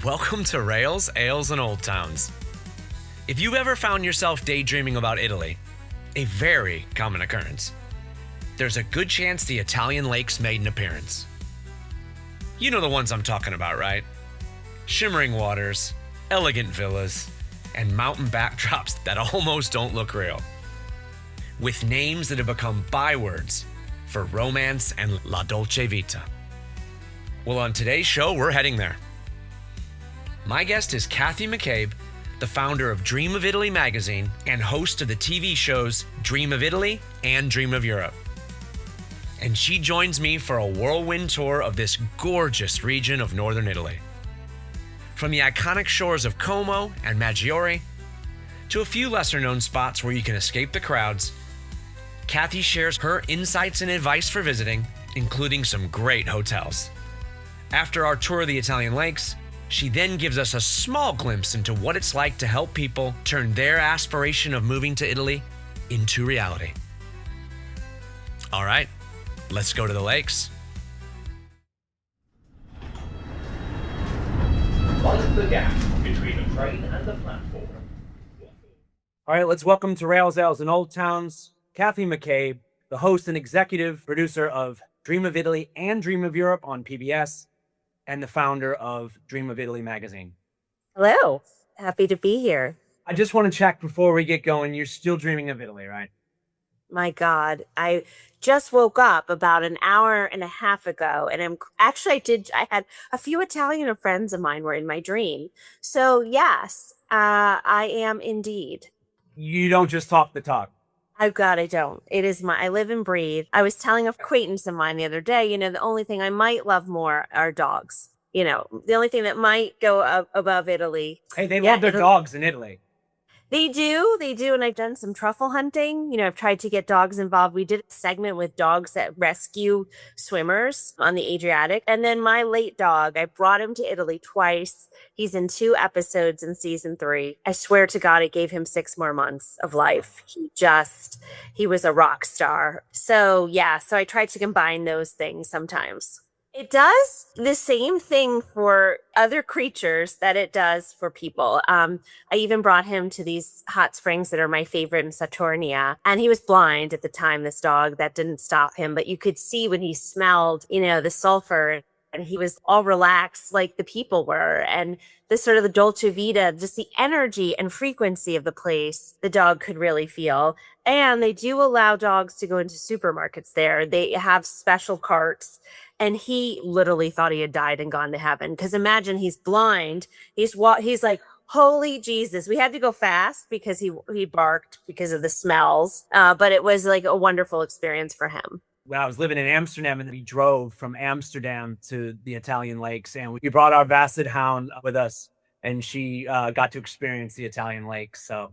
Welcome to Rails, Ales, and Old Towns. If you've ever found yourself daydreaming about Italy, a very common occurrence, there's a good chance the Italian lakes made an appearance. You know the ones I'm talking about, right? Shimmering waters, elegant villas, and mountain backdrops that almost don't look real. With names that have become bywords for romance and la dolce vita. Well, on today's show, we're heading there. My guest is Kathy McCabe, the founder of Dream of Italy magazine and host of the TV shows Dream of Italy and Dream of Europe. And she joins me for a whirlwind tour of this gorgeous region of northern Italy. From the iconic shores of Como and Maggiore to a few lesser-known spots where you can escape the crowds, Kathy shares her insights and advice for visiting, including some great hotels. After our tour of the Italian lakes, she then gives us a small glimpse into what it's like to help people turn their aspiration of moving to Italy into reality. All right, let's go to the lakes. Mind the gap between the train and the platform. All right, let's welcome to Rails, Ales, and Old Towns, Kathy McCabe, the host and executive producer of Dream of Italy and Dream of Europe on PBS, and the founder of Dream of Italy magazine. Hello. Happy to be here. I just want to check before we get going, you're still dreaming of Italy, right? My God, I just woke up about an hour and a half ago, and I had a few Italian friends of mine were in my dream. So yes, I am indeed. You don't just talk the talk. Oh God, I don't. I live and breathe. I was telling an acquaintance of mine the other day, the only thing I might love more are dogs. The only thing that might go above Italy. Hey, they love their dogs in Italy. They do. And I've done some truffle hunting. I've tried to get dogs involved. We did a segment with dogs that rescue swimmers on the Adriatic. And then my late dog, I brought him to Italy twice. He's in 2 episodes in season 3. I swear to God, it gave him 6 more months of life. He was a rock star. So I tried to combine those things sometimes. It does the same thing for other creatures that it does for people. I even brought him to these hot springs that are my favorite in Saturnia. And he was blind at the time, this dog. That didn't stop him. But you could see when he smelled, the sulfur, and he was all relaxed like the people were. And this sort of the dolce vita, just the energy and frequency of the place, the dog could really feel. And they do allow dogs to go into supermarkets there. They have special carts. And he literally thought he had died and gone to heaven. Because imagine he's blind. He's like, holy Jesus. We had to go fast because he barked because of the smells. But it was like a wonderful experience for him. When I was living in Amsterdam, and we drove from Amsterdam to the Italian lakes, and we brought our Basset Hound with us, and she got to experience the Italian lakes. So,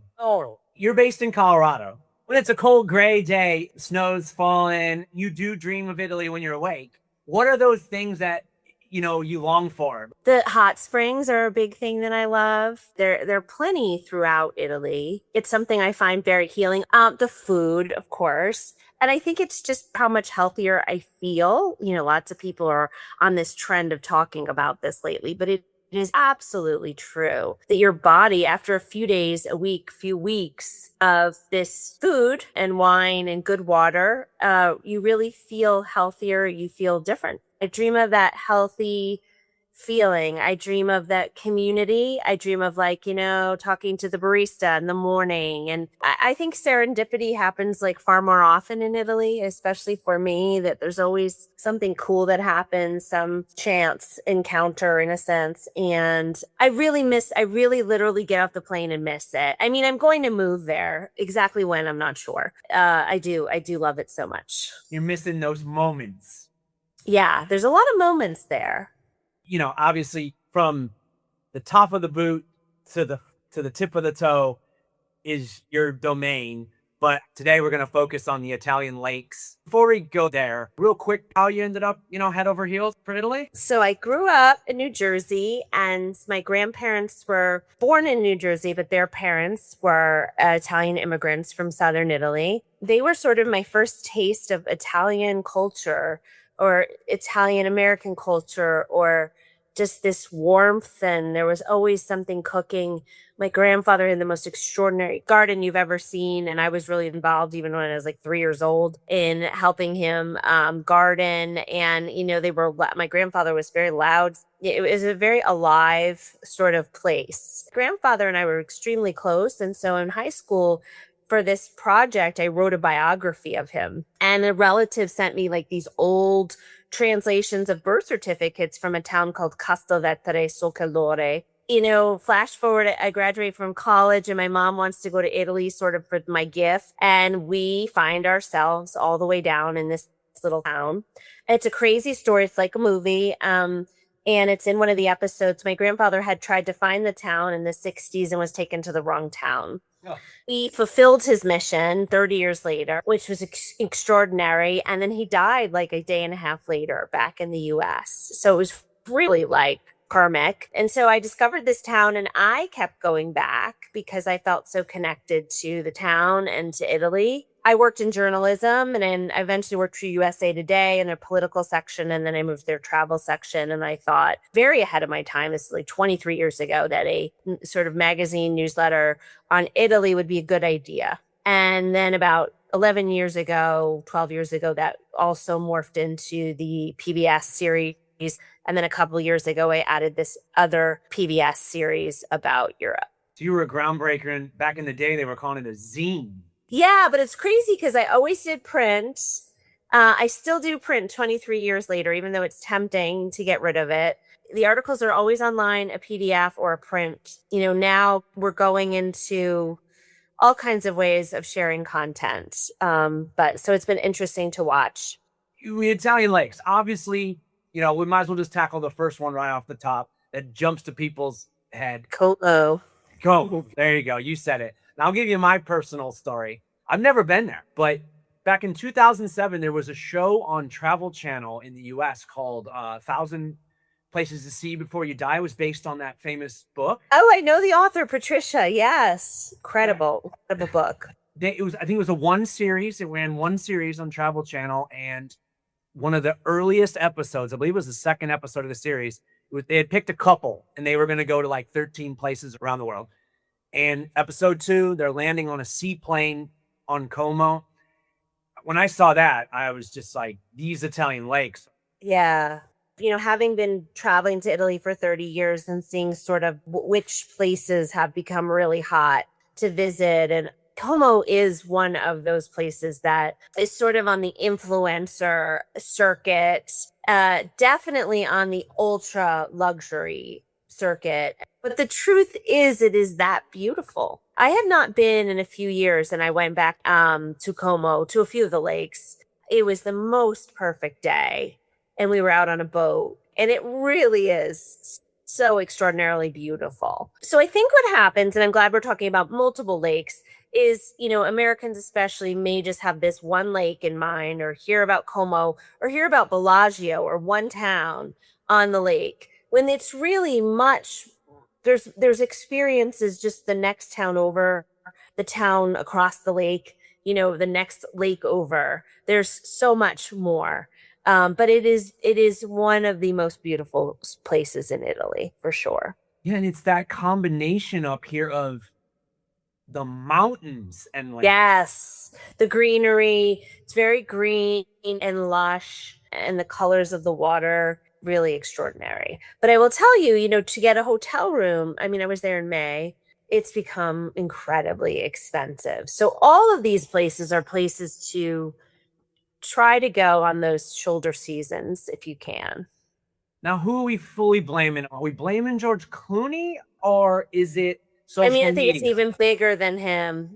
you're based in Colorado. When it's a cold, gray day, snow's falling, you do dream of Italy when you're awake. What are those things that you long for? The hot springs are a big thing that I love. There are plenty throughout Italy. It's something I find very healing. The food, of course. And I think it's just how much healthier I feel. Lots of people are on this trend of talking about this lately, but it is absolutely true that your body, after a few days, a week, few weeks of this food and wine and good water, you really feel healthier. You feel different. I dream of that healthy feeling. I dream of that community. I dream of talking to the barista in the morning. And I think serendipity happens far more often in Italy, especially for me, that there's always something cool that happens, some chance encounter in a sense. And I really literally get off the plane and miss it. I mean, I'm going to move there. Exactly when, I'm not sure. I do love it so much. You're missing those moments. Yeah, there's a lot of moments there. Obviously from the top of the boot to the tip of the toe is your domain. But today we're going to focus on the Italian lakes. Before we go there, real quick, how you ended up, head over heels for Italy? So I grew up in New Jersey, and my grandparents were born in New Jersey, but their parents were Italian immigrants from southern Italy. They were sort of my first taste of Italian culture or Italian American culture or just this warmth, and there was always something cooking. My grandfather had the most extraordinary garden you've ever seen, and I was really involved even when I was like 3 years old in helping him garden. And my grandfather was very loud. It was a very alive sort of place. Grandfather and I were extremely close, and so in high school, for this project, I wrote a biography of him, and a relative sent me like these old translations of birth certificates from a town called Castelvetere Solcalore. Flash forward, I graduate from college and my mom wants to go to Italy sort of for my gift. And we find ourselves all the way down in this little town. It's a crazy story. It's like a movie. And it's in one of the episodes. My grandfather had tried to find the town in the 60s and was taken to the wrong town. Oh. He fulfilled his mission 30 years later, which was extraordinary. And then he died like a day and a half later back in the US. So it was really like karmic. And so I discovered this town and I kept going back because I felt so connected to the town and to Italy. I worked in journalism and then I eventually worked for USA Today in their political section. And then I moved to their travel section. And I thought very ahead of my time, this is like 23 years ago, that a sort of magazine newsletter on Italy would be a good idea. And then about 12 years ago, that also morphed into the PBS series. And then a couple of years ago, I added this other PBS series about Europe. So you were a groundbreaker, and back in the day, they were calling it a zine. Yeah, but it's crazy because I always did print. I still do print 23 years later, even though it's tempting to get rid of it. The articles are always online, a PDF or a print. Now we're going into all kinds of ways of sharing content. But so it's been interesting to watch. The Italian lakes, obviously, we might as well just tackle the first one right off the top that jumps to people's head. Como. Go. There you go. You said it. And I'll give you my personal story. I've never been there, but back in 2007, there was a show on Travel Channel in the US called 1,000 Places to See Before You Die. It was based on that famous book. Oh, I know the author, Patricia. Yes. Incredible book. I think it was a one series. It ran one series on Travel Channel, and one of the earliest episodes, I believe it was the second episode of the series, they had picked a couple and they were going to go to like 13 places around the world. And episode 2, they're landing on a seaplane on Como. When I saw that, I was just like, these Italian lakes. Yeah. Having been traveling to Italy for 30 years and seeing sort of which places have become really hot to visit, and Como is one of those places that is sort of on the influencer circuit, definitely on the ultra luxury circuit. But the truth is, it is that beautiful. I had not been in a few years, and I went back to Como, to a few of the lakes. It was the most perfect day, and we were out on a boat, and it really is so extraordinarily beautiful. So I think what happens, and I'm glad we're talking about multiple lakes, is, Americans especially may just have this one lake in mind, or hear about Como, or hear about Bellagio, or one town on the lake, when it's really much. There's experiences just the next town over, the town across the lake, the next lake over. There's so much more. But it is one of the most beautiful places in Italy, for sure. Yeah, and it's that combination up here of the mountains and yes, the greenery. It's very green and lush, and the colors of the water, really extraordinary. But I will tell you, to get a hotel room, I was there in May, it's become incredibly expensive. So all of these places are places to try to go on those shoulder seasons if you can. Now, who are we fully blaming? Are we blaming George Clooney, or is it social I think media? It's even bigger than him,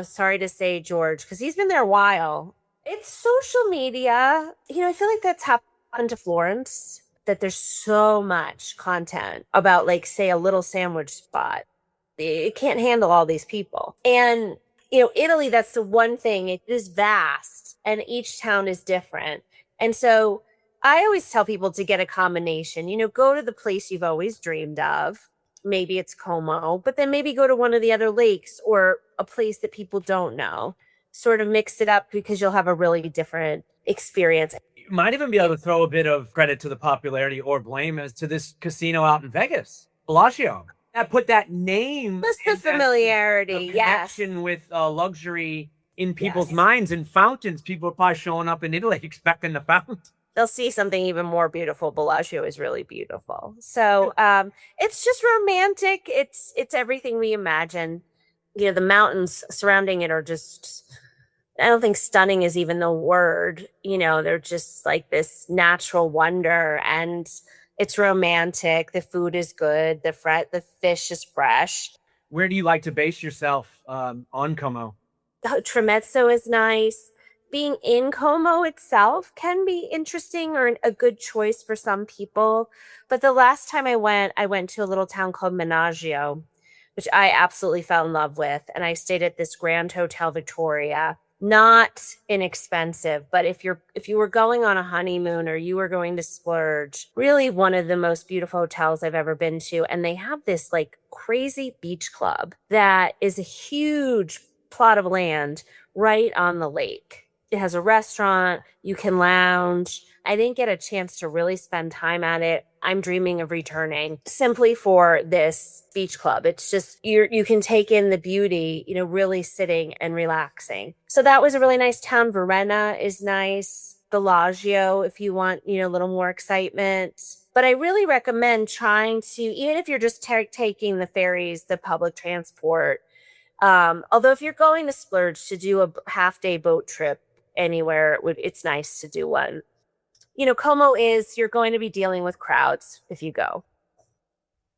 sorry to say, George, because he's been there a while. It's social media. I feel like that's happened to Florence, that there's so much content about, like, say, a little sandwich spot. It can't handle all these people. And, Italy, that's the one thing. It is vast, and each town is different. And so I always tell people to get a combination. Go to the place you've always dreamed of. Maybe it's Como, but then maybe go to one of the other lakes or a place that people don't know. Sort of mix it up, because you'll have a really different experience. might even be able to throw a bit of credit to the popularity or blame as to this casino out in Vegas, Bellagio. That put that name, Just the and that- familiarity, the yes. connection with luxury in people's Yes. minds, and fountains. People are probably showing up in Italy expecting the fountain. They'll see something even more beautiful. Bellagio is really beautiful. So it's just romantic. It's everything we imagine. You know, the mountains surrounding it are just, I don't think stunning is even the word. You know, they're just like this natural wonder, and it's romantic. The food is good. The fish is fresh. Where do you like to base yourself on Como? Tremezzo is nice. Being in Como itself can be interesting or a good choice for some people. But the last time I went to a little town called Menaggio, which I absolutely fell in love with. And I stayed at this Grand Hotel Victoria. Not inexpensive, but if you were going on a honeymoon or you were going to splurge, really one of the most beautiful hotels I've ever been to. And they have this like crazy beach club that is a huge plot of land right on the lake. It has a restaurant, you can lounge. I didn't get a chance to really spend time at it. I'm dreaming of returning simply for this beach club. It's just you can take in the beauty, you know, really sitting and relaxing. So that was a really nice town. Verona is nice. Bellagio, if you want, you know, a little more excitement. But I really recommend trying to, even if you're just taking the ferries, the public transport. Although if you're going to splurge, to do a half-day boat trip anywhere, it's nice to do one. You know, Como you're going to be dealing with crowds if you go.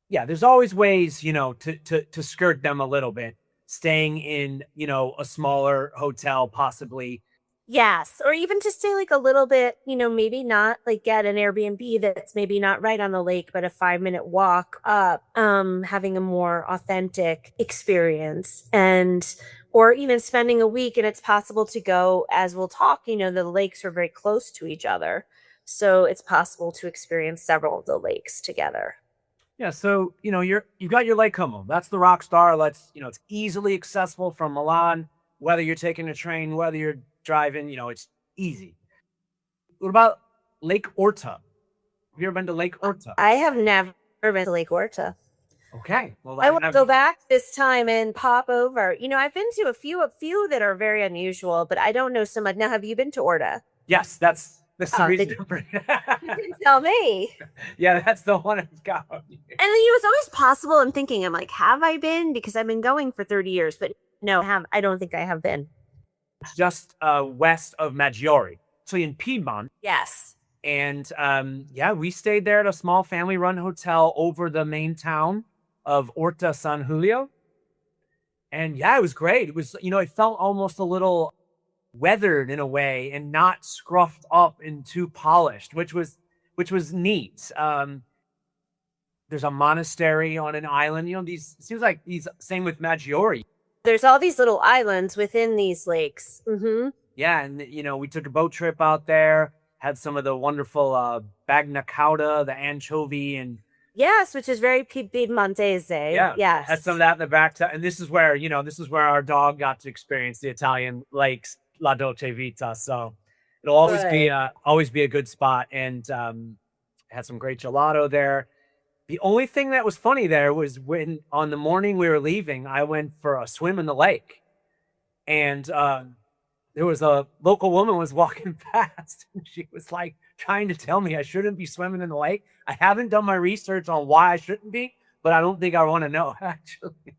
Yeah, there's always ways, you know, to skirt them a little bit. Staying in, you know, a smaller hotel, possibly. Yes, or even to stay like a little bit, you know, maybe not like get an Airbnb that's maybe not right on the lake, but a 5-minute walk up, having a more authentic experience, and or even spending a week. And it's possible to go, as we'll talk, you know, the lakes are very close to each other. So it's possible to experience several of the lakes together. Yeah, so you know you've got your Lake Como. That's the rock star. It's easily accessible from Milan. Whether you're taking a train, whether you're driving, you know, it's easy. What about Lake Orta? Have you ever been to Lake Orta? I have never been to Lake Orta. Okay, well, I want to go back this time and pop over. You know, I've been to a few that are very unusual, but I don't know so much. Now, have you been to Orta? Yes, that's the reason. You didn't tell me. Yeah, that's the one I've got. And it was always possible. I'm thinking, I'm like, have I been? Because I've been going for 30 years, but no, I don't think I have been. It's just west of Maggiore, so in Piedmont. Yes. And yeah, we stayed there at a small family-run hotel over the main town of Orta San Julio. And yeah, it was great. It was, you know, it felt almost a little weathered in a way and not scruffed up and too polished, which was neat. There's a monastery on an island. You know, seems like same with Maggiore. There's all these little islands within these lakes. Mm-hmm. Yeah, and you know, we took a boat trip out there, had some of the wonderful bagna cauda, the anchovy, and yes, which is very Piedmontese. yeah, yes, had some of that in the back. And this is where our dog got to experience the Italian lakes, La Dolce Vita. So it'll always be a good spot, and had some great gelato there. The only thing that was funny there was when on the morning we were leaving, I went for a swim in the lake, and there was a local woman was walking past, and she was like trying to tell me I shouldn't be swimming in the lake. I haven't done my research on why I shouldn't be, but I don't think I want to know, actually.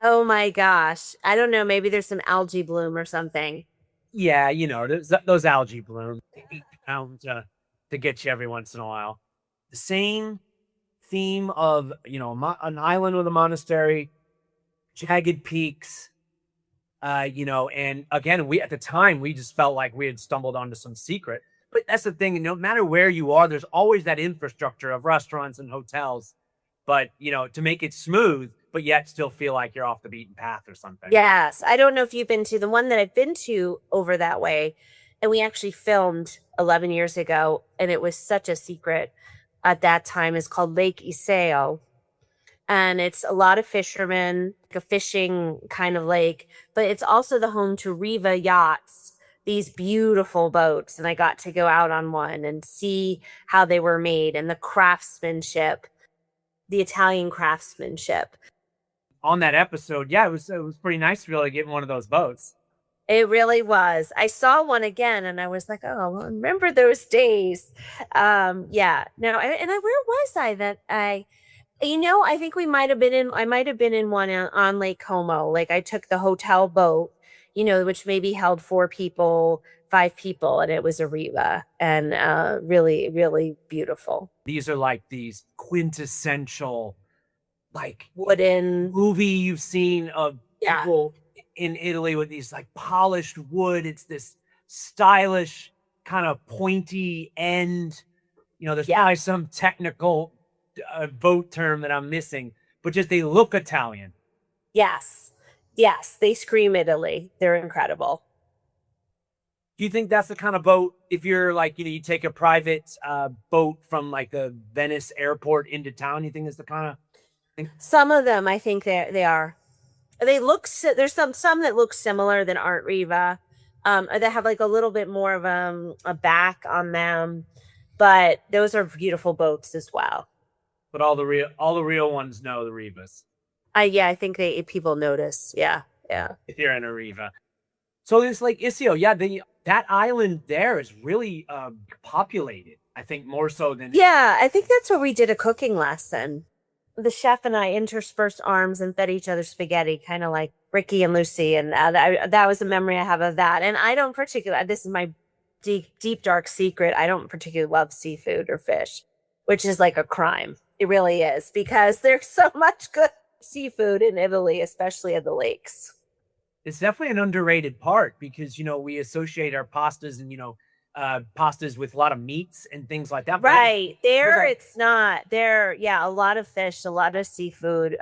Oh my gosh. I don't know. Maybe there's some algae bloom or something. Yeah, you know, those algae bloom to get you every once in a while. The same theme of, you know, an island with a monastery, jagged peaks, you know, and again, at the time we just felt like we had stumbled onto some secret. But that's the thing, no matter where you are, there's always that infrastructure of restaurants and hotels, but you know, to make it smooth, but yet still feel like you're off the beaten path or something. Yes. I don't know if you've been to the one that I've been to over that way. And we actually filmed 11 years ago, and it was such a secret at that time, is called Lake Iseo. And it's a lot of fishermen, like a fishing kind of lake, but it's also the home to Riva yachts, these beautiful boats, and I got to go out on one and see how they were made and the craftsmanship, the Italian craftsmanship. On that episode, yeah, it was pretty nice to be able to get in one of those boats. It really was. I saw one again and I was like, oh, well, remember those days. Yeah. No, where was I that I think I might have been in one on Lake Como. Like I took the hotel boat, which maybe held 4 people, 5 people, and it was a Riva, and really, really beautiful. These are like these quintessential, like Wooden movie you've seen of Yeah. people in Italy with these like polished wood. It's this stylish kind of pointy end. There's probably some technical boat term that I'm missing, but just they look Italian. Yes. They scream Italy. They're incredible. Do you think that's the kind of boat, if you're like, you take a private boat from like the Venice airport into town, you think it's the kind of thing? Some of them, I think they are. They look, there's some that look similar that aren't Riva. That have like a little bit more of a back on them, but those are beautiful boats as well. But all the real ones know the Rivas. I think people notice. Yeah. If you're in a Riva. So it's like Iseo, yeah, that island there is really populated. I think more so than. Yeah, I think that's where we did a cooking lesson. The chef and I interspersed arms and fed each other spaghetti, kind of like Ricky and Lucy, and that was a memory I have of that. And I don't particularly. This is my deep dark secret. I don't particularly love seafood or fish, which is like a crime. It really is, because there's so much good seafood in Italy, especially at the lakes. It's definitely an underrated part because, we associate our pastas and, pastas with a lot of meats and things like that. Right. It's not. A lot of fish, a lot of seafood.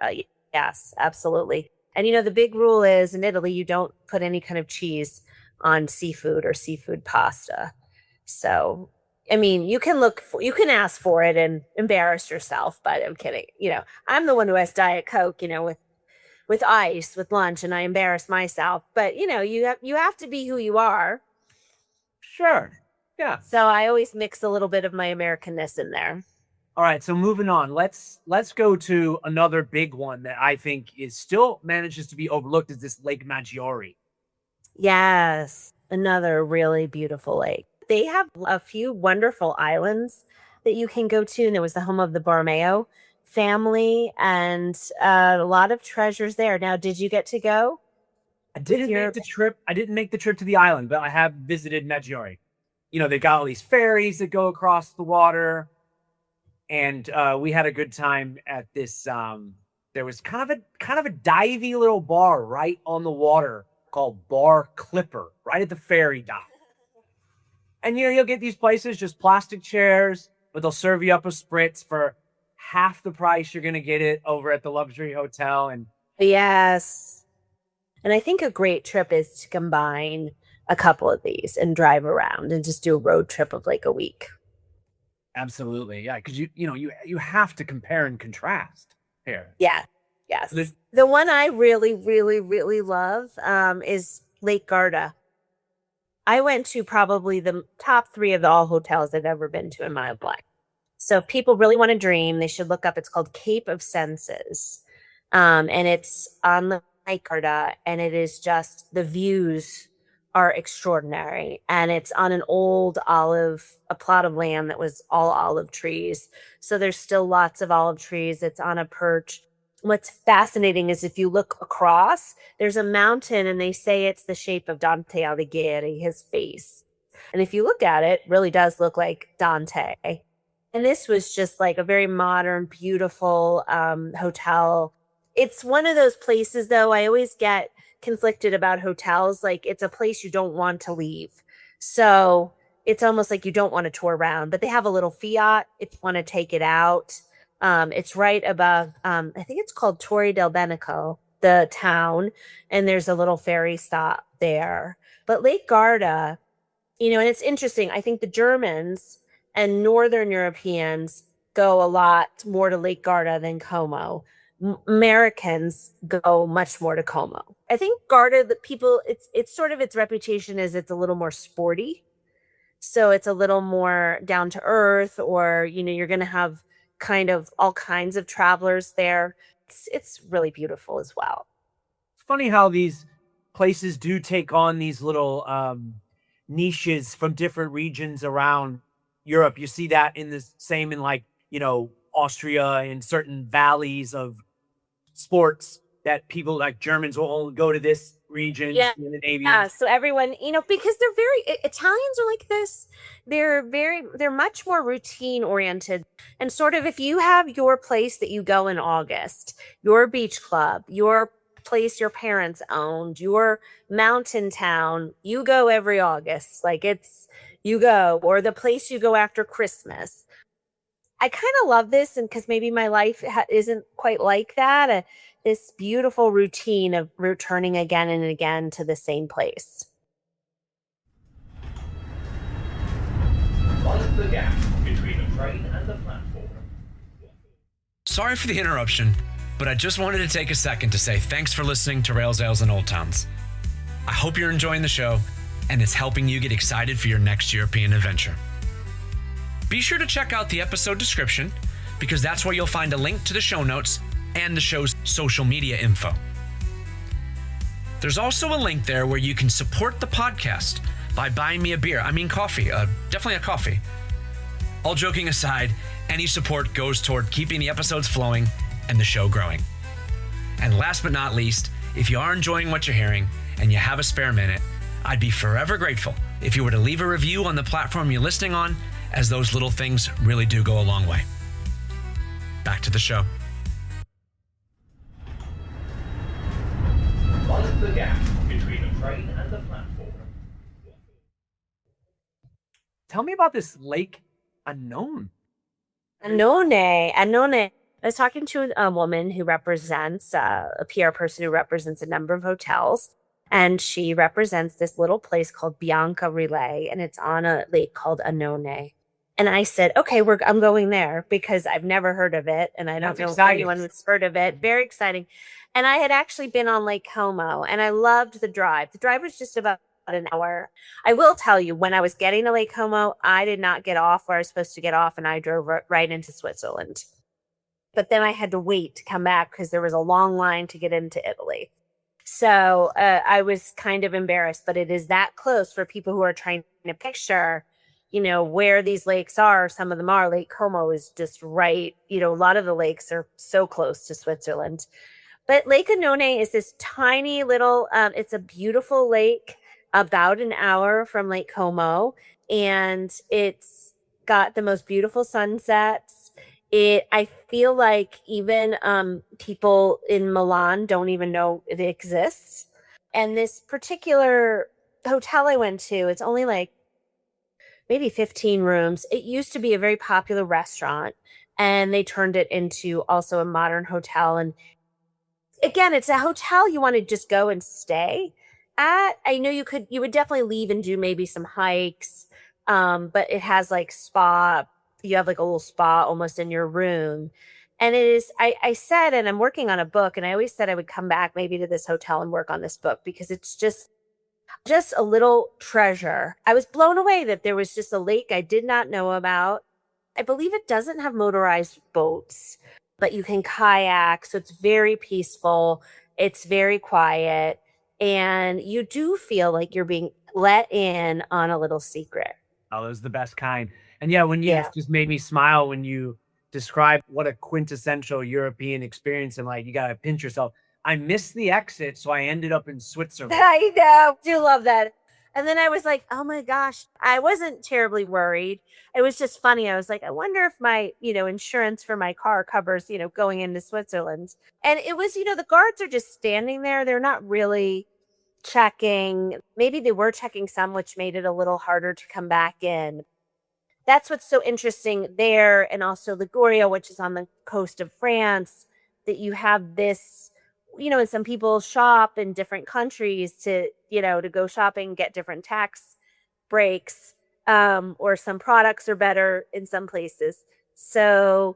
Yes, absolutely. And, the big rule is in Italy, you don't put any kind of cheese on seafood or seafood pasta. So, I mean, you can ask for it and embarrass yourself, but I'm kidding. I'm the one who has Diet Coke, with ice with lunch, and I embarrass myself. But you have to be who you are. Sure. Yeah. So I always mix a little bit of my Americanness in there. All right. So moving on, let's go to another big one that I think still manages to be overlooked, is this Lake Maggiore. Yes. Another really beautiful lake. They have a few wonderful islands that you can go to. And it was the home of the Borromeo family, and a lot of treasures there. Now, did you get to go? I didn't make the trip. I didn't make the trip to the island, but I have visited Maggiore. They got all these ferries that go across the water, and we had a good time at this. There was kind of a divey little bar right on the water called Bar Clipper, right at the ferry dock. And you'll get these places, just plastic chairs, but they'll serve you up a spritz for half the price you're going to get it over at the luxury hotel. And yes. And I think a great trip is to combine a couple of these and drive around and just do a road trip of like a week. Absolutely. Yeah. Cause you have to compare and contrast here. Yeah. Yes. The one I really, really, really love is Lake Garda. I went to probably the top 3 of all hotels I've ever been to in my life. So if people really want to dream, they should look up. It's called Cape of Senses. And it's on the Lake Garda, and it is just, the views are extraordinary. And it's on a plot of land that was all olive trees. So there's still lots of olive trees. It's on a perch. What's fascinating is if you look across, there's a mountain, and they say it's the shape of Dante Alighieri, his face. And if you look at it, it really does look like Dante. And this was just like a very modern, beautiful hotel. It's one of those places, though, I always get conflicted about hotels. Like, it's a place you don't want to leave. So it's almost like you don't want to tour around. But they have a little Fiat if you want to take it out. It's right above, I think it's called Torre del Beneco, the town. And there's a little ferry stop there. But Lake Garda, and it's interesting. I think the Germans and Northern Europeans go a lot more to Lake Garda than Como. Americans go much more to Como. I think Garda, the people, it's sort of its reputation is it's a little more sporty. So it's a little more down to earth, or, you're going to have kind of all kinds of travelers there. It's really beautiful as well. It's funny how these places do take on these little niches from different regions around Europe. You see that in the same in like, Austria and certain valleys of sports that people like Germans will go to this region, Yeah. Scandinavians. Yeah, so everyone, because they're very Italians are like this. They're much more routine oriented. And sort of if you have your place that you go in August, your beach club, your place your parents owned, your mountain town, you go every August. Like you go, or the place you go after Christmas. I kind of love this, and because maybe my life isn't quite like that. This beautiful routine of returning again and again to the same place. Mind the gap between the train and the platform. Sorry for the interruption, but I just wanted to take a second to say thanks for listening to Rails, Ales, and Old Towns. I hope you're enjoying the show and it's helping you get excited for your next European adventure. Be sure to check out the episode description because that's where you'll find a link to the show notes and the show's social media info. There's also a link there where you can support the podcast by buying me a beer. I mean coffee, definitely a coffee. All joking aside, any support goes toward keeping the episodes flowing and the show growing. And last but not least, if you are enjoying what you're hearing and you have a spare minute, I'd be forever grateful if you were to leave a review on the platform you're listening on, as those little things really do go a long way. Back to the show. Mind the gap between the train and the platform. Tell me about this Lake Annone. Annone. I was talking to a woman who represents a PR person who represents a number of hotels, and she represents this little place called Bianca Relay, and it's on a lake called Annone. And I said, okay, I'm going there because I've never heard of it, and I don't know if anyone has heard of it. Very exciting. And I had actually been on Lake Como, and I loved the drive. The drive was just about an hour. I will tell you, when I was getting to Lake Como, I did not get off where I was supposed to get off, and I drove right into Switzerland. But then I had to wait to come back because there was a long line to get into Italy. So I was kind of embarrassed, but it is that close for people who are trying to picture, where these lakes are. Some of them are. Lake Como is just right. A lot of the lakes are so close to Switzerland. But Lake Annone is this tiny little, it's a beautiful lake about an hour from Lake Como. And it's got the most beautiful sunsets. I feel like even people in Milan don't even know it exists. And this particular hotel I went to, it's only like maybe 15 rooms. It used to be a very popular restaurant, and they turned it into also a modern hotel. And again, it's a hotel you want to just go and stay at. I know you would definitely leave and do maybe some hikes, but it has like spa. You have like a little spa almost in your room. And it is, I said, and I'm working on a book, and I always said I would come back maybe to this hotel and work on this book because it's just a little treasure. I was blown away that there was just a lake I did not know about. I believe it doesn't have motorized boats, but you can kayak. So it's very peaceful. It's very quiet. And you do feel like you're being let in on a little secret. Oh, those are the best kind. And yeah, it just made me smile when you described what a quintessential European experience, and like you gotta pinch yourself. I missed the exit, so I ended up in Switzerland. I know. Do love that. And then I was like, oh my gosh, I wasn't terribly worried. It was just funny. I was like, I wonder if my, insurance for my car covers, going into Switzerland. And it was, the guards are just standing there. They're not really checking. Maybe they were checking some, which made it a little harder to come back in. That's what's so interesting there. And also Liguria, which is on the coast of France, that you have this, and some people shop in different countries to go shopping, get different tax breaks, or some products are better in some places. So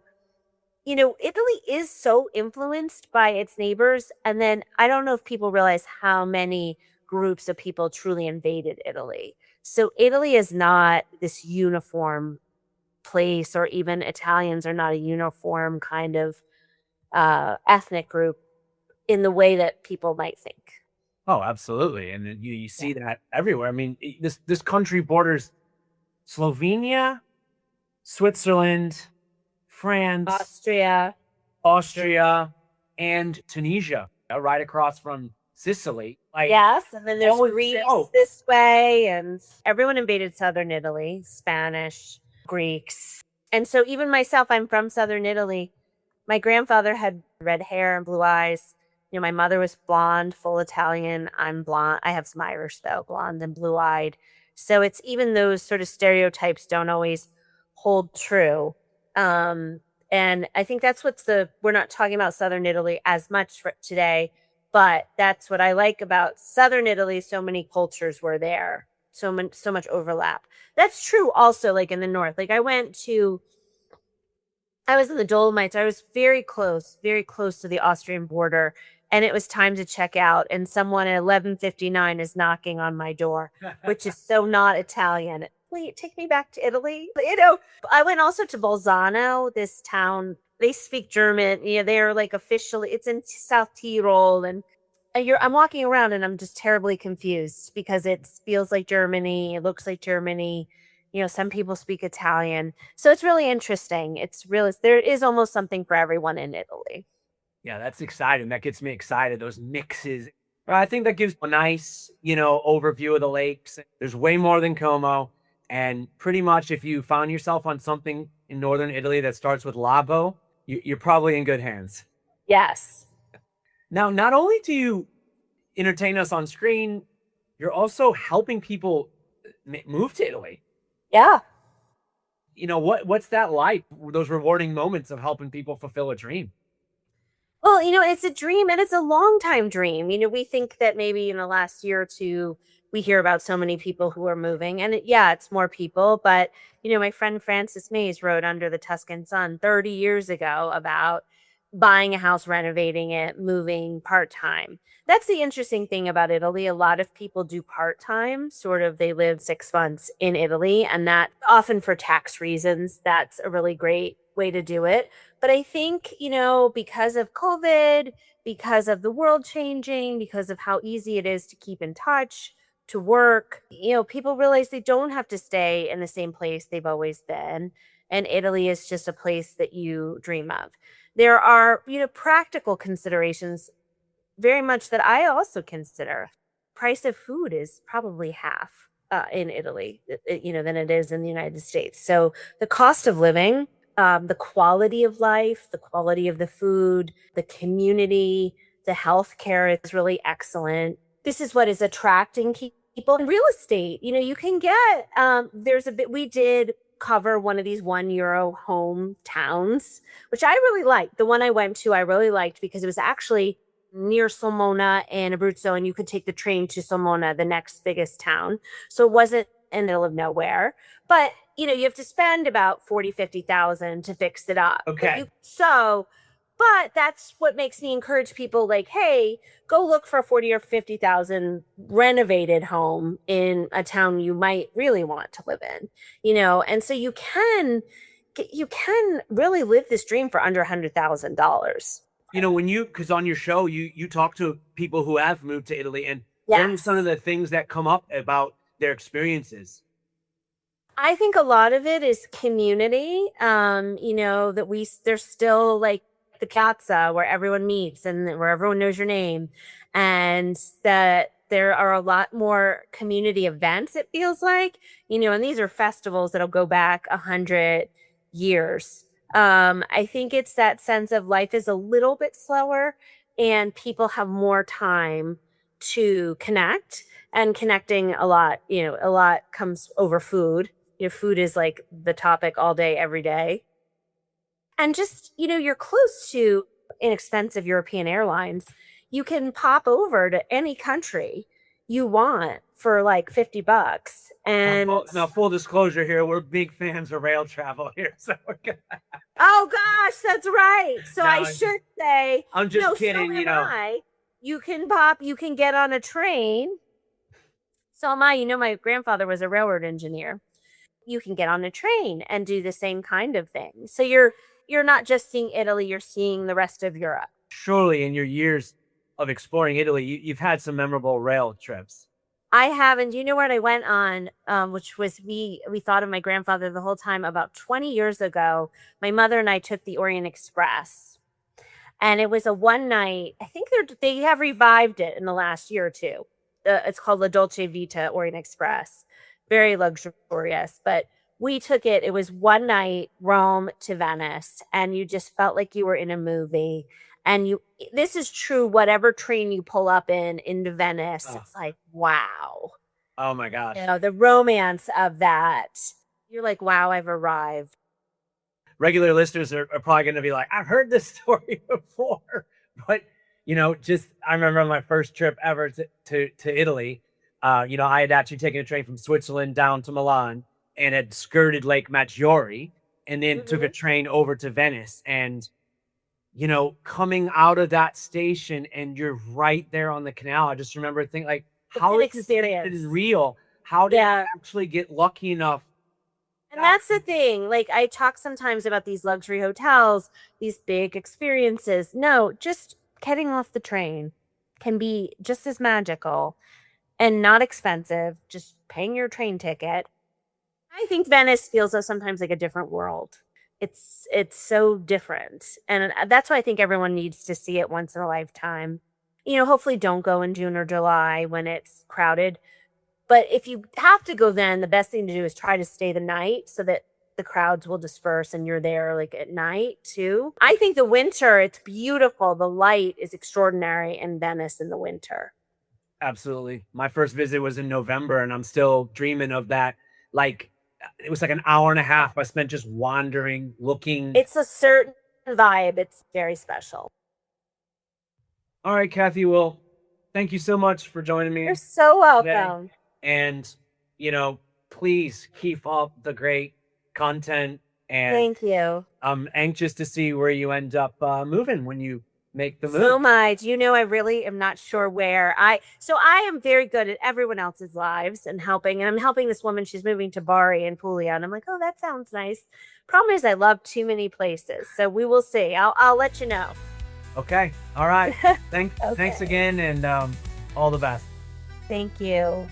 Italy is so influenced by its neighbors. And then I don't know if people realize how many groups of people truly invaded Italy. So Italy is not this uniform place, or even Italians are not a uniform kind of ethnic group in the way that people might think. Oh, absolutely. And you Yeah. see that everywhere. I mean, this country borders Slovenia, Switzerland, France, Austria. Austria, and Tunisia, right across from Sicily. Like, Yes, and then there's always Greece say, oh, this way, and everyone invaded southern Italy, Spanish, Greeks. And so even myself, I'm from southern Italy. My grandfather had red hair and blue eyes. My mother was blonde, full Italian. I'm blonde. I have some Irish though, blonde and blue-eyed. So it's even those sort of stereotypes don't always hold true. And I think that's we're not talking about southern Italy as much for today, but that's what I like about southern Italy. So many cultures were there, so much overlap. That's true also, like in the north. Like I was in the Dolomites. I was very close to the Austrian border, and it was time to check out. And someone at 11:59 is knocking on my door, which is so not Italian. Wait, take me back to Italy. I went also to Bolzano, this town. They speak German. They're like officially. It's in South Tyrol, and I'm walking around and I'm just terribly confused because it feels like Germany. It looks like Germany. Some people speak Italian. So it's really interesting. There is almost something for everyone in Italy. yeah, that's exciting. That gets me excited. Those mixes. I think that gives a nice, overview of the lakes. There's way more than Como. And pretty much if you found yourself on something in northern Italy that starts with Labo, you're probably in good hands. Yes. Now, not only do you entertain us on screen, you're also helping people move to Italy. Yeah. What's that like? Those rewarding moments of helping people fulfill a dream. Well, it's a dream, and it's a long time dream. We think that maybe in the last year or two, we hear about so many people who are moving, and it's more people. But, my friend Frances Mays wrote Under the Tuscan Sun 30 years ago about buying a house, renovating it, moving part-time. That's the interesting thing about Italy. A lot of people do part-time, sort of they live 6 months in Italy, and that often for tax reasons, that's a really great way to do it. But I think, because of COVID, because of the world changing, because of how easy it is to keep in touch, to work, people realize they don't have to stay in the same place they've always been. And Italy is just a place that you dream of. There are, practical considerations very much that I also consider. Price of food is probably half in Italy, than it is in the United States. So the cost of living, the quality of life, the quality of the food, the community, the healthcare is really excellent. This is what is attracting people in real estate. You can get, we did cover one of these €1 home towns, which I really liked. The one I went to, I really liked because it was actually near Sulmona and Abruzzo, and you could take the train to Sulmona, the next biggest town. So it wasn't in the middle of nowhere, but you have to spend about 40,000-50,000 to fix it up. Okay. But that's what makes me encourage people like, hey, go look for a 40 or 50,000 renovated home in a town you might really want to live in, and so you can really live this dream for under $100,000. Because on your show, you talk to people who have moved to Italy, and what are some of the things that come up about their experiences? I think a lot of it is community. There's still like the piazza where everyone meets and where everyone knows your name, and that there are a lot more community events, it feels like, and these are festivals that'll go back 100 years. I think it's that sense of life is a little bit slower and people have more time to connect, and connecting a lot comes over food. Food is like the topic all day, every day. And just, you're close to inexpensive European airlines. You can pop over to any country, you want for like $50. And Now, full disclosure here, we're big fans of rail travel here. So we're good. oh gosh, that's right. So No, I should say, I'm just no, kidding, so you know. you can get on a train. So am I. You know, my grandfather was a railroad engineer. You can get on a train and do the same kind of thing. So you're not just seeing Italy, you're seeing the rest of Europe. Surely in your years of exploring Italy, you've had some memorable rail trips. I haven't. You know what I went on, which was we thought of my grandfather the whole time. About 20 years ago, my mother and I took the Orient Express, and it was a one night. I think they have revived it in the last year or two. It's called La Dolce Vita Orient Express, very luxurious. But we took it. It was one night, Rome to Venice, and you just felt like you were in a movie. And this is true, whatever train you pull up into Venice, it's like, wow. Oh my gosh. You know, the romance of that. You're like, wow, I've arrived. Regular listeners are probably going to be like, I've heard this story before. But, you know, I remember on my first trip ever to Italy, you know, I had actually taken a train from Switzerland down to Milan and had skirted Lake Maggiore and then took a train over to Venice. And you know, coming out of that station and you're right there on the canal. I just remember thinking, like, how is it real? How did I actually get lucky enough? And that's the thing. Like, I talk sometimes about these luxury hotels, these big experiences. No, just getting off the train can be just as magical and not expensive. Just paying your train ticket. I think Venice feels sometimes like a different world. It's so different. And that's why I think everyone needs to see it once in a lifetime. You know, hopefully don't go in June or July when it's crowded. But if you have to go then, the best thing to do is try to stay the night so that the crowds will disperse and you're there like at night too. I think the winter, it's beautiful. The light is extraordinary in Venice in the winter. Absolutely. My first visit was in November and I'm still dreaming of that. Like, it was like an hour and a half I spent just wandering, looking. It's a certain vibe. It's very special. All right, Kathy. Well, thank you so much for joining me. You're so welcome. Today. And, you know, please keep up the great content. And thank you. I'm anxious to see where you end up moving when you make the move. So much. You know, I really am not sure where. I am very good at everyone else's lives and helping. And I'm helping this woman. She's moving to Bari and Puglia. And I'm like, oh, that sounds nice. Problem is I love too many places. So we will see. I'll let you know. Okay. All right. Thanks again. And all the best. Thank you.